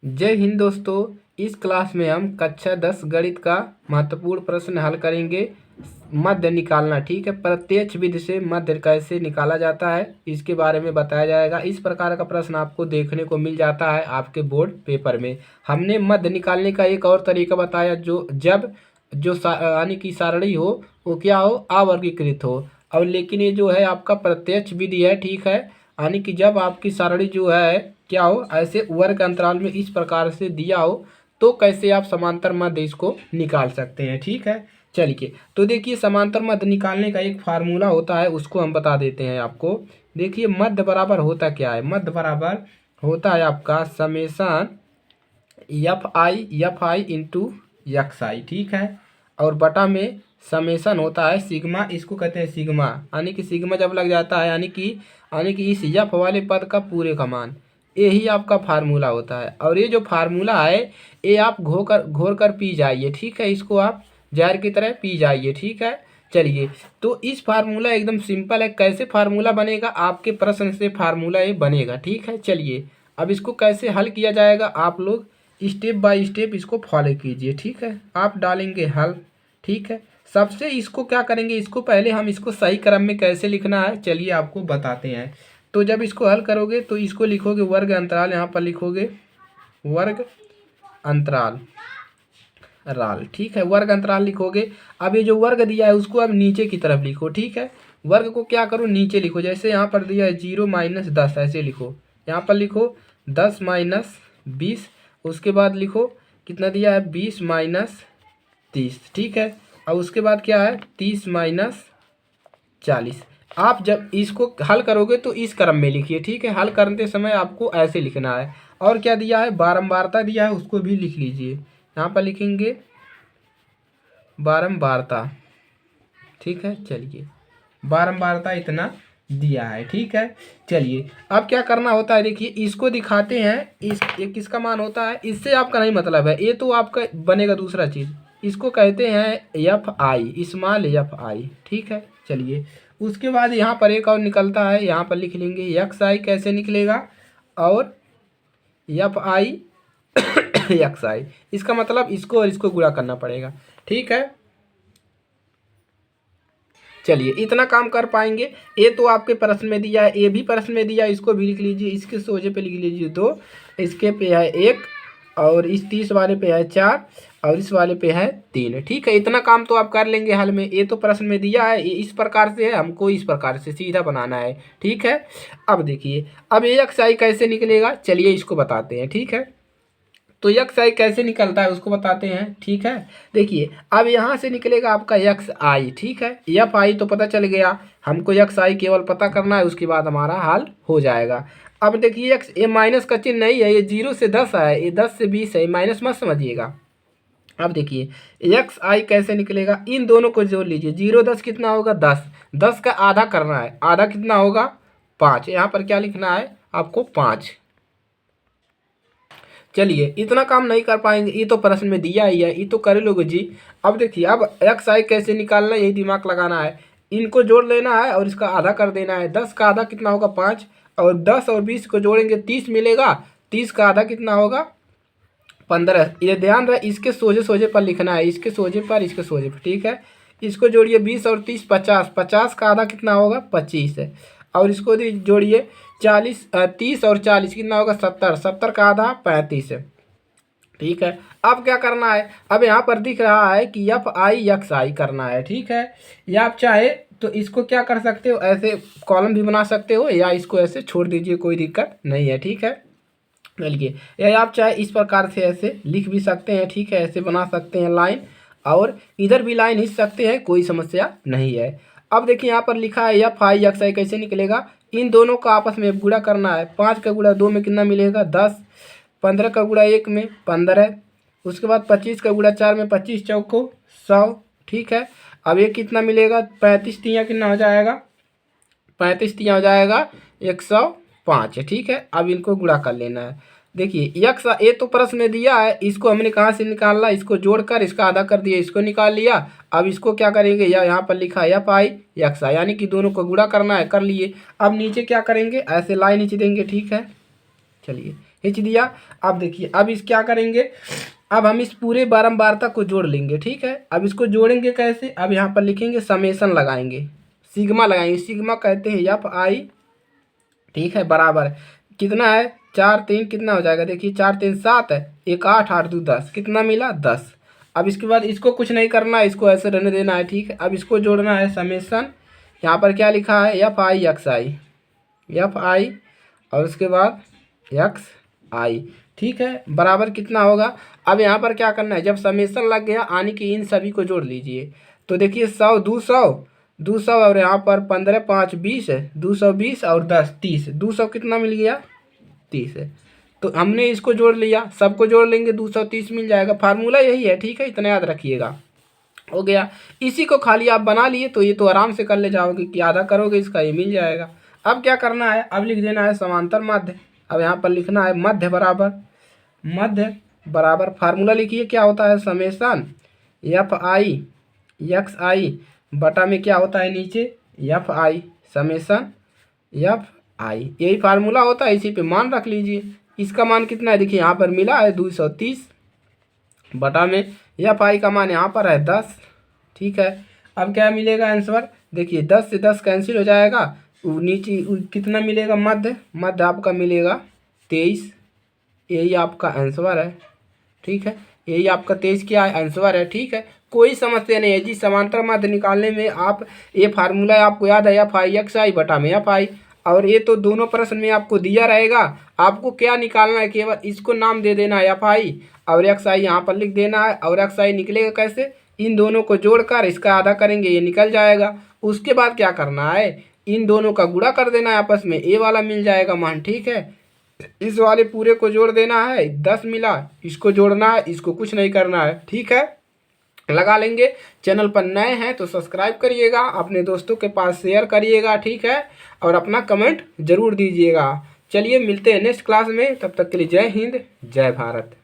जय हिंद दोस्तों। इस क्लास में हम कक्षा 10 गणित का महत्वपूर्ण प्रश्न हल करेंगे। मध्य निकालना, ठीक है। प्रत्यक्ष विधि से मध्य कैसे निकाला जाता है इसके बारे में बताया जाएगा। इस प्रकार का प्रश्न आपको देखने को मिल जाता है आपके बोर्ड पेपर में। हमने मध्य निकालने का एक और तरीका बताया, जो यानी कि सारणी हो वो क्या हो, अवर्गीकृत हो। और लेकिन ये जो है आपका प्रत्यक्ष विधि है, ठीक है। यानी कि जब आपकी सारणी जो है क्या हो, ऐसे वर्ग अंतराल में इस प्रकार से दिया हो तो कैसे आप समांतर मध्य इसको निकाल सकते हैं, ठीक है। चलिए तो देखिए, समांतर मध्य निकालने का एक फार्मूला होता है, उसको हम बता देते हैं आपको। देखिए मध्य बराबर होता क्या है, मध्य बराबर होता है आपका summation F I into X I, ठीक है। और बटा में समेशन होता है सिग्मा, इसको कहते हैं सिग्मा। यानी कि सिग्मा जब लग जाता है यानी कि इस एफ वाले पद का पूरे का मान, यही आपका फार्मूला होता है। और ये जो फार्मूला है ये आप घोर कर पी जाइए, ठीक है। इसको आप जहर की तरह पी जाइए, ठीक है। चलिए तो इस फार्मूला एकदम सिंपल है। कैसे फार्मूला बनेगा, आपके प्रश्न से फार्मूला ये बनेगा, ठीक है। चलिए अब इसको कैसे हल किया जाएगा, आप लोग स्टेप बाय स्टेप इसको फॉलो कीजिए, ठीक है। आप डालेंगे हल, ठीक है। सबसे इसको क्या करेंगे, इसको पहले हम इसको सही क्रम में कैसे लिखना है चलिए आपको बताते हैं। तो जब इसको हल करोगे तो इसको लिखोगे वर्ग अंतराल, यहाँ पर लिखोगे वर्ग अंतराल ठीक है। वर्ग अंतराल लिखोगे। अब ये जो वर्ग दिया है उसको अब नीचे की तरफ लिखो, ठीक है। वर्ग को क्या करो, नीचे लिखो। जैसे यहाँ पर दिया है 0 माइनस 10, ऐसे लिखो। यहाँ पर लिखो 10 माइनस 20, उसके बाद लिखो कितना दिया है 20 माइनस 30, ठीक है। और उसके बाद क्या है 30 माइनस 40। आप जब इसको हल करोगे तो इस क्रम में लिखिए, ठीक है। हल करते समय आपको ऐसे लिखना है। और क्या दिया है, बारंबारता दिया है, उसको भी लिख लीजिए। यहाँ पर लिखेंगे बारंबारता, ठीक है। चलिए बारंबारता इतना दिया है, ठीक है। चलिए अब क्या करना होता है, देखिए इसको दिखाते हैं। ये किसका मान होता है, इससे आपका नहीं मतलब है, ये तो आपका बनेगा दूसरा चीज़। इसको कहते हैं F I, small F I, ठीक है। चलिए उसके बाद यहाँ पर एक और निकलता है, यहाँ पर लिख लेंगे एक्स आई कैसे निकलेगा, और एफ आई एक्स आई। इसका मतलब इसको और इसको गुणा करना पड़ेगा, ठीक है। चलिए इतना काम कर पाएंगे। ये तो आपके प्रश्न में दिया है, ये भी प्रश्न में दिया है, इसको भी लिख लीजिए। इसके सोजे पे लिख लीजिए 2, इसके पे है 1, और इस 30 वाले पे है 4, और इस वाले पे है 3, ठीक है। इतना काम तो आप कर लेंगे हल में। ये तो प्रश्न में दिया है, ये इस प्रकार से है, हमको इस प्रकार से सीधा बनाना है, ठीक है। अब देखिए अब ये एक्स आई कैसे निकलेगा, चलिए इसको बताते हैं, ठीक है। तो यक्स आई कैसे निकलता है उसको बताते हैं, ठीक है। देखिए अब यहाँ से निकलेगा आपका यक्स आई, ठीक है। एफ आई तो पता चल गया, हमको यक्स आई केवल पता करना है, उसके बाद हमारा हल हो जाएगा। अब देखिए यक्स, ये माइनस का चिन्ह नहीं है, ये 0 से 10 है, ये 10 से 20 है, माइनस मत समझिएगा। अब देखिए यक्स आई कैसे निकलेगा, इन दोनों को जोड़ लीजिए। 0 10 कितना होगा 10, 10 का आधा करना है, आधा कितना होगा 5। यहाँ पर क्या लिखना है आपको 5। चलिए इतना काम नहीं कर पाएंगे, ये तो प्रश्न में दिया ही है, ये तो कर लोगे जी। अब देखिए अब एक्स आई कैसे निकालना है, यही दिमाग लगाना है। इनको जोड़ लेना है और इसका आधा कर देना है। 10 का आधा कितना होगा 5, और 10 और 20 को जोड़ेंगे 30 मिलेगा। 30 का आधा कितना होगा 15। ये ध्यान रहे, इसके सोझे सोझे पर लिखना है, इसके सोझे पर, इसके सोझे पर, ठीक है। इसको जोड़िए 20 और 30 50, 50 का आधा कितना होगा 25 है। और इसको जोड़िए 40, 30 और 40 कितना होगा 70, 70 का आधा 35 है, ठीक है। अब क्या करना है, अब यहाँ पर दिख रहा है कि एफ आई एक्स आई करना है, ठीक है। या आप चाहे तो इसको क्या कर सकते हो, ऐसे कॉलम भी बना सकते हो, या इसको ऐसे छोड़ दीजिए, कोई दिक्कत नहीं है, ठीक है। चलिए या आप चाहे इस प्रकार से ऐसे लिख भी सकते हैं, ठीक है। ऐसे बना सकते हैं लाइन, और इधर भी लाइन खींच सकते हैं, कोई समस्या नहीं है। अब देखिए यहाँ पर लिखा है एफ आई एक्स आई कैसे निकलेगा, इन दोनों का आपस में गुणा करना है। 5 का गुणा 2 में कितना मिलेगा 10, 15 का गुणा 1 में 15, उसके बाद 25 का गुणा 4 में 25 चौको 100, ठीक है। अब ये कितना मिलेगा 35 तिया कितना हो जाएगा, 35 तिया हो जाएगा 105, ठीक है। अब इनको गुणा कर लेना है। देखिए यक्स, ये तो प्रश्न में दिया है, इसको हमने कहाँ से निकालना, इसको जोड़कर इसका आधा कर दिया, इसको निकाल लिया। अब इसको क्या करेंगे, या यहाँ पर लिखा है एफ आई यक्स आई, यानी कि दोनों को गुणा करना है, कर लिए। अब नीचे क्या करेंगे, ऐसे लाइन नीचे देंगे, ठीक है। चलिए खींच दिया। अब देखिए अब इस क्या करेंगे, अब हम इस पूरे बारंबारता को जोड़ लेंगे, ठीक है। अब इसको जोड़ेंगे कैसे, अब यहाँ पर लिखेंगे समेसन लगाएंगे, सिग्मा लगाएंगे, सिग्मा कहते हैं एफ आई, ठीक है, बराबर कितना है 4 3 कितना हो जाएगा, देखिए 4 3 7 है, 1 8 8 2 10, कितना मिला 10। अब इसके बाद इसको कुछ नहीं करना है, इसको ऐसे रहने देना है, ठीक है। अब इसको जोड़ना है समेसन, यहाँ पर क्या लिखा है F I x I, F I और उसके बाद एक्स आई, ठीक है, बराबर कितना होगा। अब यहाँ पर क्या करना है, जब समेसन लग गया आने की इन सभी को जोड़ लीजिए। तो देखिए 100 200 200 और यहाँ पर 15 5 20 है, 220 और 10 30, 200 कितना मिल गया 30 है। तो हमने इसको जोड़ लिया, सबको जोड़ लेंगे 230 मिल जाएगा। फार्मूला यही है, ठीक है, इतना याद रखिएगा। हो गया, इसी को खाली आप बना लिए तो ये तो आराम से कर ले जाओगे कि आधा करोगे इसका ये मिल जाएगा। अब क्या करना है, अब लिख देना है समांतर माध्य। अब यहाँ पर लिखना है मध्य बराबर, मध्य बराबर फार्मूला लिखिए क्या होता है, समेसन एफ आई एक्स आई बटा में क्या होता है नीचे F I, summation F I, यही फार्मूला होता है, इसी पे मान रख लीजिए। इसका मान कितना है, देखिए यहाँ पर मिला है 230 बटा में एफ आई का मान यहाँ पर है 10, ठीक है। अब क्या मिलेगा आंसर, देखिए 10 से 10 कैंसिल हो जाएगा, नीचे कितना मिलेगा मध्य, मध्य आपका मिलेगा 23, यही आपका आंसर है, ठीक है, यही आपका 23 क्या है आंसर है, ठीक है। कोई समस्या नहीं है जी, समांतर माध्य निकालने में आप ये फार्मूला आपको याद है एफ आई एक्स आई बटा में एफ आई, और ये तो दोनों प्रश्न में आपको दिया रहेगा। आपको क्या निकालना है, केवल इसको नाम दे देना है एफ आई और एक्स आई यहाँ पर लिख देना है, और एक्स आई निकलेगा कैसे, इन दोनों को जोड़कर इसका आधा करेंगे ये निकल जाएगा। उसके बाद क्या करना है, इन दोनों का गुणा कर देना है आपस में, ए वाला मिल जाएगा मान, ठीक है। इस वाले पूरे को जोड़ देना है, 10 मिला, इसको जोड़ना है, इसको कुछ नहीं करना है, ठीक है, लगा लेंगे। चैनल पर नए हैं तो सब्सक्राइब करिएगा, अपने दोस्तों के पास शेयर करिएगा, ठीक है, और अपना कमेंट जरूर दीजिएगा। चलिए मिलते हैं नेक्स्ट क्लास में, तब तक के लिए जय हिंद जय भारत।